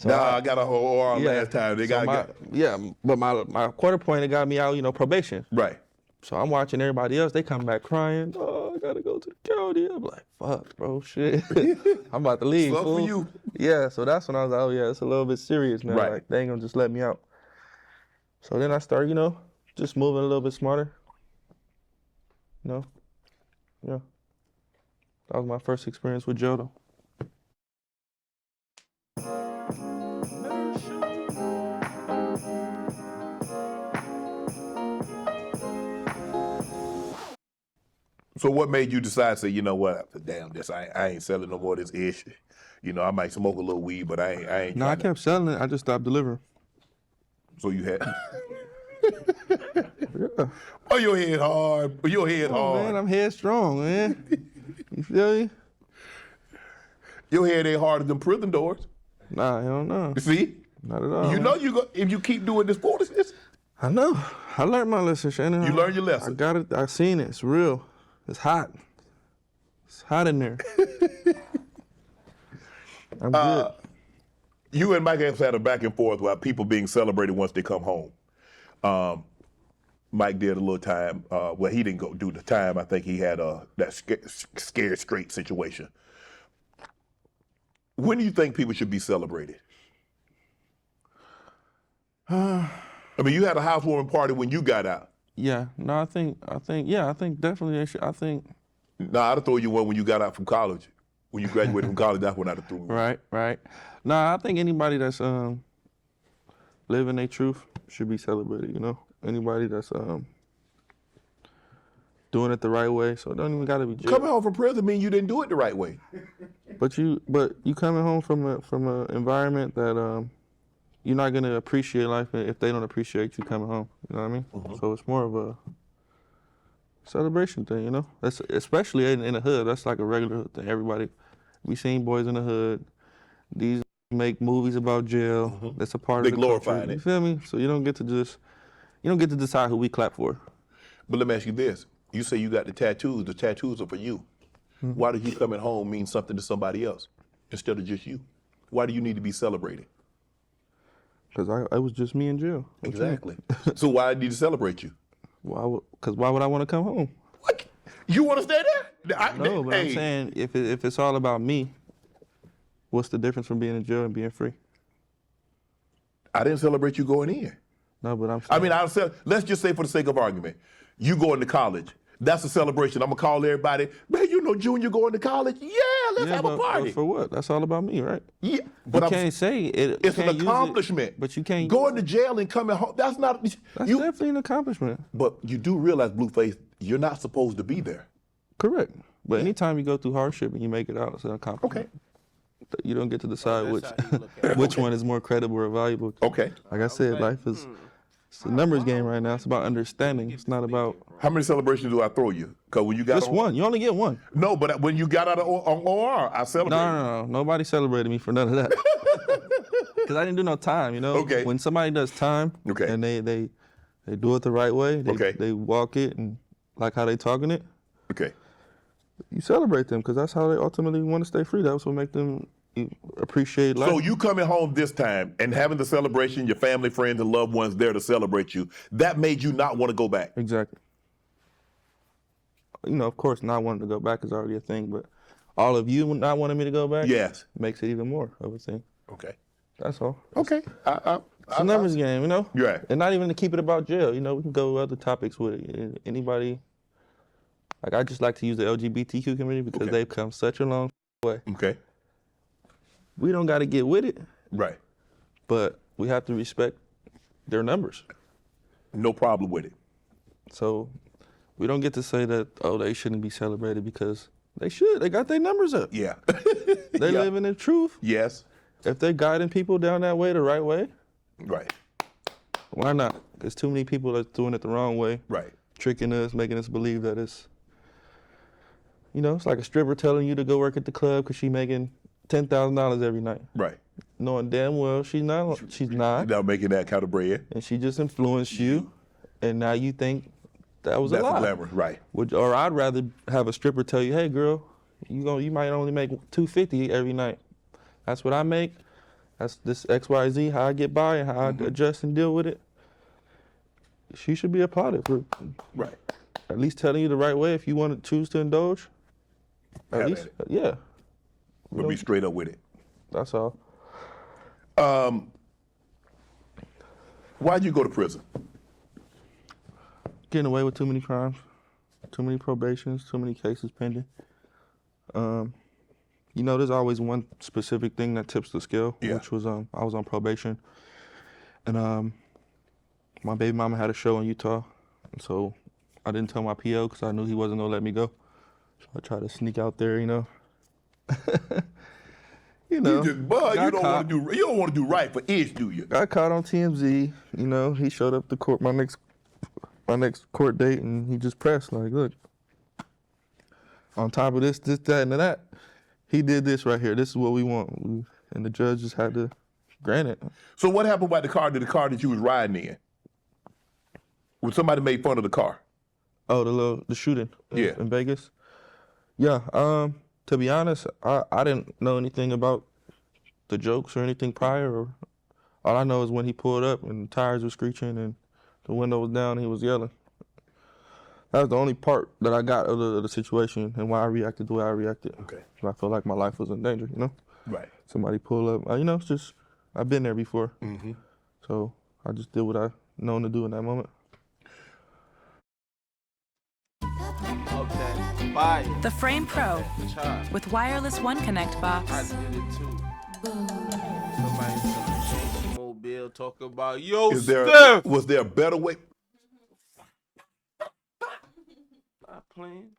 So I got a whole OR last time. They but my quarter point, it got me out, probation. Right. So I'm watching everybody else. They come back crying. Oh, I gotta go to the county. I'm like, fuck, bro, shit. I'm about to leave. Fuck for you. Yeah. So that's when I was like, oh yeah, it's a little bit serious now. Right. Like they ain't gonna just let me out. So then I started, just moving a little bit smarter. Yeah. That was my first experience with jail, though. So what made you decide to say, you know what, damn this, I ain't selling no more of this ish. I might smoke a little weed, but I ain't. No, I kept selling it. I just stopped delivering. So you had. Yeah. Oh, your head hard. Your head hard. Man, I'm headstrong, man. You feel me? Your head ain't harder than prison doors. Nah, hell no. See? Not at all. You know if you keep doing this foolishness. I know. I learned my lesson, Shannon. You learned your lesson. I got it. I seen it. It's real. It's hot. It's hot in there. I'm good. You and Mike have had a back and forth about people being celebrated once they come home. Mike did a little time. Well, he didn't go do the time. I think he had that scared straight situation. When do you think people should be celebrated? I mean, you had a housewarming party when you got out. Yeah. No, I think definitely they should. I think. No, I'd have thrown you one when you got out from college. When you graduated from college, that's when I'd have thrown you. Right. Nah, I think anybody that's living their truth should be celebrated. Anybody that's doing it the right way. So it don't even gotta be jail. Coming home from prison mean you didn't do it the right way. But you coming home from a environment that you're not gonna appreciate life if they don't appreciate you coming home. You know what I mean? Mm-hmm. So it's more of a celebration thing, That's especially in the hood. That's like a regular hood thing. Everybody, we seen boys in the hood. These make movies about jail. Mm-hmm. That's a part of the culture. They glorify it. You feel me? So you don't get to decide who we clap for. But let me ask you this. You say you got the tattoos. The tattoos are for you. Mm-hmm. Why does you coming home mean something to somebody else instead of just you? Why do you need to be celebrated? Because I was just me in jail. Exactly. So why do I need to celebrate you? Because why would I want to come home? What? You want to stay there? No, but I'm saying if it's all about me, what's the difference from being in jail and being free? I didn't celebrate you going in. No, but I'm saying. Let's just say for the sake of argument, you going to college. That's a celebration. I'm going to call everybody, man, Junior going to college? Yeah, let's have a party. But for what? That's all about me, right? Yeah. But you can't say it. It's an accomplishment. But you can't. Going to jail and coming home, that's not. That's definitely an accomplishment. But you do realize, Blueface, you're not supposed to be there. Correct. But anytime you go through hardship and you make it out, it's an accomplishment. Okay. You don't get to decide which one is more credible or valuable. Okay. Like I said, life is it's a numbers game right now. It's about understanding. It's not about. How many celebrations do I throw you? Because when you got just one, you only get one. No, but when you got out of OR, I celebrated. No. Nobody celebrated me for none of that. Because I didn't do no time, Okay. When somebody does time, okay, and they do it the right way, they walk it and like how they talking it. Okay. You celebrate them because that's how they ultimately want to stay free. That's what make them appreciate life. So you coming home this time and having the celebration, your family, friends, and loved ones there to celebrate you, that made you not want to go back? Exactly. Of course, not wanting to go back is already a thing, but all of you not wanting me to go back, yes, makes it even more of a thing. Okay. That's all. Okay. It's a numbers game, Right. And not even to keep it about jail. We can go other topics with it. Anybody. Like I just like to use the LGBTQ community because they've come such a long way. Okay. We don't got to get with it. Right. But we have to respect their numbers. No problem with it. So we don't get to say that, they shouldn't be celebrated because they should. They got their numbers up. Yeah. They live in the truth. Yes. If they're guiding people down that way, the right way. Right. Why not? There's too many people that's doing it the wrong way. Right. Tricking us, making us believe that it's, it's like a stripper telling you to go work at the club because she's making $10,000 every night. Right. Knowing damn well she's not. She's not making that kind of bread. And she just influenced you, and now you think that was a lie. That's glamour, right? Or I'd rather have a stripper tell you, hey girl, you might only make $250 every night. That's what I make. That's this XYZ, how I get by and how I adjust and deal with it. She should be applauded for at least telling you the right way if you want to choose to indulge. At least, yeah. But be straight up with it. That's all. Why'd you go to prison? Getting away with too many crimes, too many probations, too many cases pending. You know, there's always one specific thing that tips the scale, which was I was on probation, and my baby mama had a show in Utah, and so I didn't tell my PO because I knew he wasn't gonna let me go. So I tried to sneak out there, you know. You know, You just bug. You don't want to do right for Ish, do you? Got caught on TMZ. You know, he showed up to court my next court date, and he just pressed like, look. On top of this, that, and that, he did this right here. This is what we want, and the judge just had to grant it. So what happened about the car that you was riding in? When somebody made fun of the car? Oh, the shooting in Vegas? Yeah, to be honest, I didn't know anything about the jokes or anything prior. All I know is when he pulled up and the tires were screeching and the window was down and he was yelling. That was the only part that I got of the situation and why I reacted the way I reacted. Okay. I felt like my life was in danger, you know? Right. Somebody pull up, you know, it's just, I've been there before. So I just did what I known to do in that moment. Okay, fire. The Frame Pro Child. with wireless One Connect I box. did it too. Somebody from Mobile talk about, yo, Was there a better way? Not playing.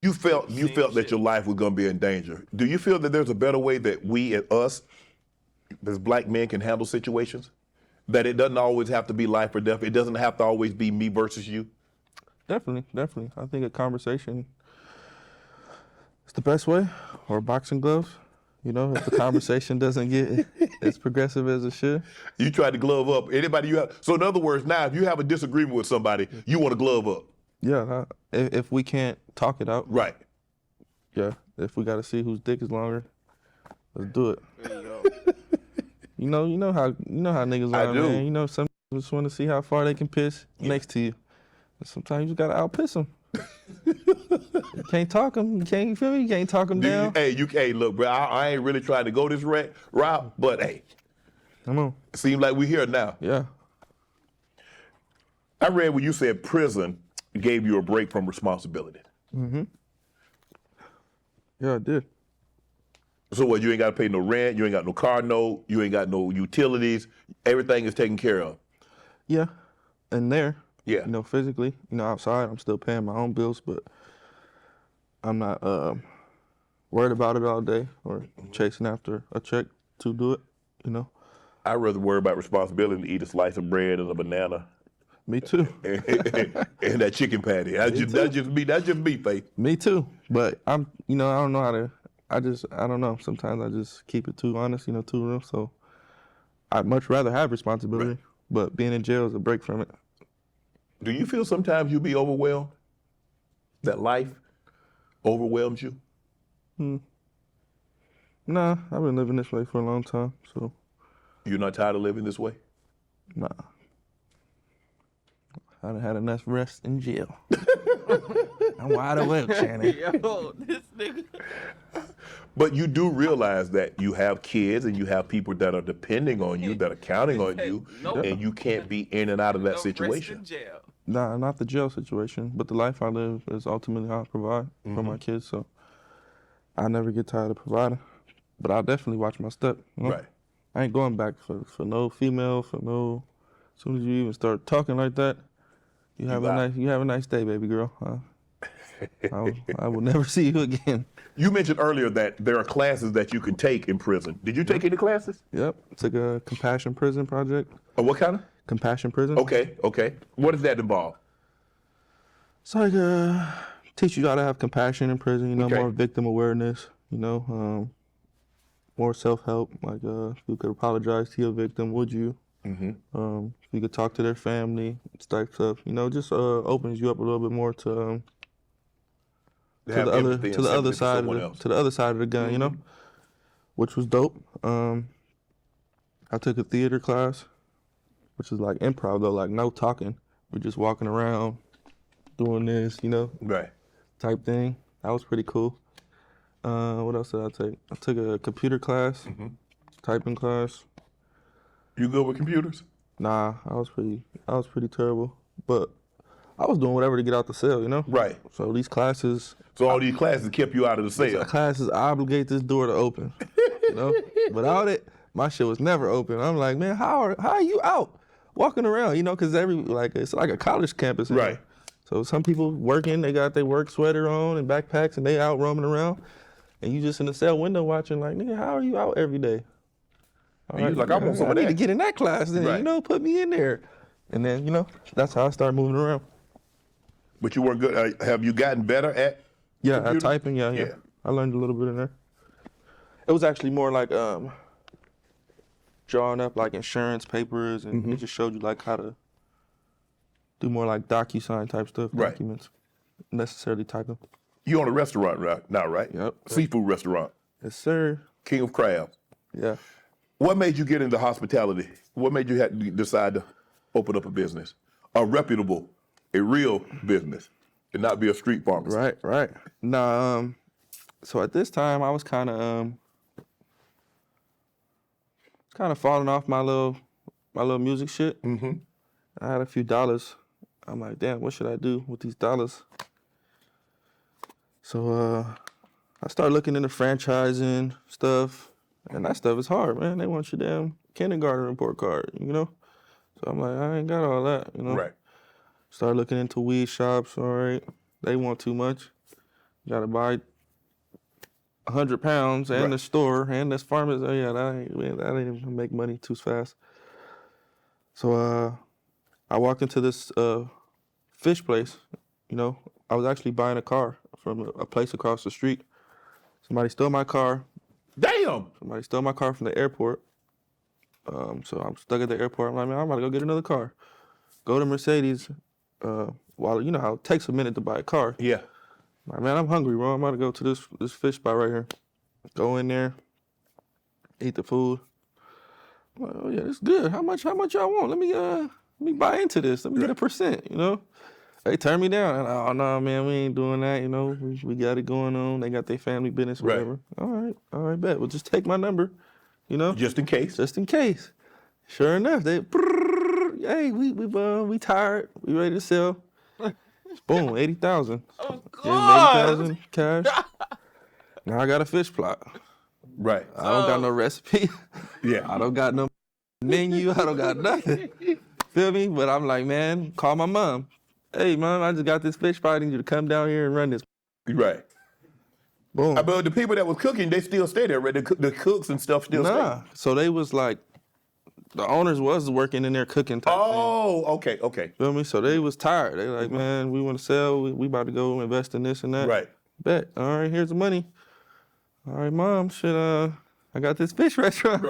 You felt that your life was gonna be in danger. Do you feel that there's a better way that we and us, as black men, can handle situations? That it doesn't always have to be life or death. It doesn't have to always be me versus you. Definitely. I think a conversation is the best way, or boxing gloves. You know, if the conversation doesn't get as progressive as it should. You try to glove up. Anybody you have. So in other words, now if you have a disagreement with somebody, you want to glove up. Yeah, if we can't talk it out. Right. Yeah, if we got to see whose dick is longer, let's do it. There you go. You know how niggas I are, do. man. You know, some just want to see how far they can piss next to you. And sometimes you gotta outpiss them. You can't talk them. You can't feel me. You can't talk them down. Hey, look, bro. I ain't really trying to go this route, but hey, Come on. it seems like we're here now. Yeah. I read where you said prison gave you a break from responsibility. Yeah, I did. So what? You ain't got to pay no rent. You ain't got no car note. You ain't got no utilities. Everything is taken care of. Yeah, and there. Yeah. You know, physically. You know, outside, I'm still paying my own bills, but I'm not worried about it all day or chasing after a check to do it. You know. I'd rather worry about responsibility than eat a slice of bread and a banana Me too. and that chicken patty. That's just me, Faith. Me too. But I don't know how to. I don't know. Sometimes I just keep it too honest, you know, too real. So I'd much rather have responsibility, Right. but being in jail is a break from it. Do you feel sometimes you be overwhelmed? That life overwhelms you? Nah, I've been living this way for a long time, so You're not tired of living this way? nah. I done had enough rest in jail. I'm wide awake, Shannon. Yo, this nigga. But you do realize that you have kids and you have people that are depending on you, that are counting on you, No. and you can't be in and out of that No, rest situation. in jail. Nah, not the jail situation, but the life I live is ultimately how I provide for my kids, so I never get tired of providing. But I'll definitely watch my step. You know? Right. I ain't going back for no female, for no. As soon as you even start talking like that, you have a nice day, baby girl. I will never see you again. You mentioned earlier that there are classes that you can take in prison. Did you take any classes? Yep, it's like a compassion prison project. What kind of? Compassion prison. Okay. What does that involve? It's like teach you how to have compassion in prison. You know, Okay. more victim awareness. You know, more self-help. Like if you could apologize to your victim, would you? If you could talk to their family, type stuff. You know, just opens you up a little bit more to the other side of the gun. You know, which was dope. I took a theater class, which is like improv though, like no talking. We're just walking around, doing this, you know, Right. type thing. That was pretty cool. What else did I take? I took a computer class, typing class. You good with computers? Nah, I was pretty terrible. But I was doing whatever to get out the cell, you know? Right. So these classes, So all these classes kept you out of the cell. classes obligate this door to open. You know? Without it, my shit was never open. I'm like, man, how are you out walking around? You know, because it's like a college campus. In Right. there. So some people working, they got their work sweater on and backpacks, and they out roaming around, and you just in the cell window watching. Like, nigga, how are you out every day? All You was like, I want some I of need that. to get in that class then. Right. You know, put me in there, and then you know that's how I started moving around. But you weren't good. Have you gotten better at? Yeah, computer? at typing. Yeah. I learned a little bit in there. It was actually more like drawing up like insurance papers, and it just showed you like how to do more like DocuSign type stuff, Right. documents, necessarily typing. You own a restaurant right now, right? Yep. Seafood restaurant, Yes, sir. King of Crabs. Yeah. What made you get into hospitality? What made you decide to open up a business, a reputable, a real business, and not be a street pharmacist? Right. Nah, so at this time I was kind of falling off my little music shit. I had a few dollars. I'm like, damn, what should I do with these dollars? So I started looking into franchising stuff, and that stuff is hard, man. They want your damn kindergarten report card, you know? So I'm like, I ain't got all that, you know? Right. Started looking into weed shops, all right. They want too much. You gotta buy 100 pounds and Right. the store and this farmers. Oh yeah, that ain't even make money too fast. So I walked into this fish place, you know. I was actually buying a car from a place across the street. Somebody stole my car. Damn. Somebody stole my car from the airport. So I'm stuck at the airport. I'm like, man, I'm about to go get another car. Go to Mercedes. While you know how it takes a minute to buy a car. Yeah. I'm like, man, I'm hungry, bro. I'm about to go to this fish spot right here. Go in there, eat the food. I'm like, oh yeah, it's good. How much y'all want? Let me buy into this. Let me get a percent, you know? They turned me down. And oh no, man, we ain't doing that, you know. We got it going on. They got their family business, Right. whatever. All right, bet. Well, just take my number, you know? Just in case. Just in case. Sure enough, they, hey, we tired. We ready to sell. Boom, 80,000. Oh, Gave him God. 80,000 cash. Now I got a fish plot. Right. I don't got no recipe. Yeah. I don't got no menu. I don't got nothing. Feel me? But I'm like, man, call my mom. Hey, mom, I just got this fish plot. I need you to come down here and run this. Right. Boom. But the people that was cooking, they still stay there, right? The cooks and stuff still Nah. stay. So they was like, the owners was working in there cooking type thing. Oh, okay. Feel me? So they was tired. They like, man, we want to sell. We about to go invest in this and that. Right. Bet. All right, here's the money. All right, mom, I got this fish restaurant.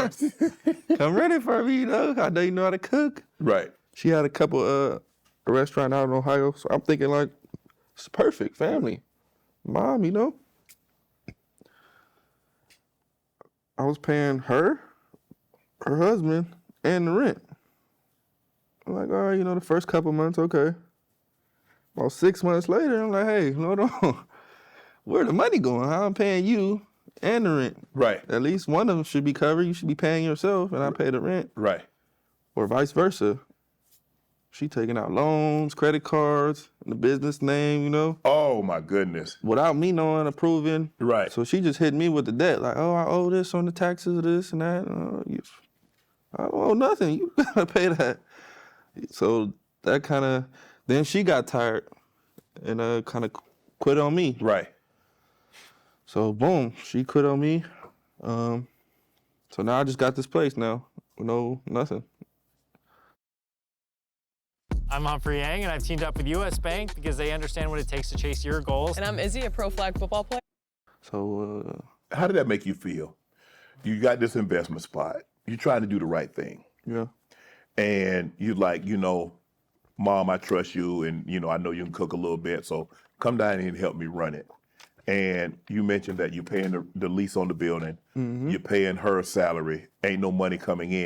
Come run it for me, you know. I know you know how to cook. Right. She had a couple a restaurant out in Ohio. So I'm thinking like, it's perfect, family. Mom, you know. I was paying her husband, and the rent. I'm like, all right, you know, the first couple months, okay. About 6 months later, I'm like, hey, hold on. Where the money going? How I'm paying you and the rent? Right. At least one of them should be covered. You should be paying yourself, and I pay the rent. Right. Or vice versa. She taking out loans, credit cards, the business name, you know, Oh my goodness. without me knowing, approving. Right. So she just hit me with the debt, like, oh, I owe this on the taxes, this and that. I don't owe nothing. You gotta pay that. So that kind of, then she got tired and kind of quit on me. Right. So boom, she quit on me. So now I just got this place now, no nothing. I'm Humphrey Yang, and I've teamed up with U.S. Bank because they understand what it takes to chase your goals. And I'm Izzy, a pro flag football player. So How did that make you feel? You got this investment spot. You're trying to do the right thing. yeah, And you're like, you know, Mom, I trust you, and you know, I know you can cook a little bit, so come down here and help me run it. And you mentioned that you're paying the lease on the building, you're paying her salary, ain't no money coming in,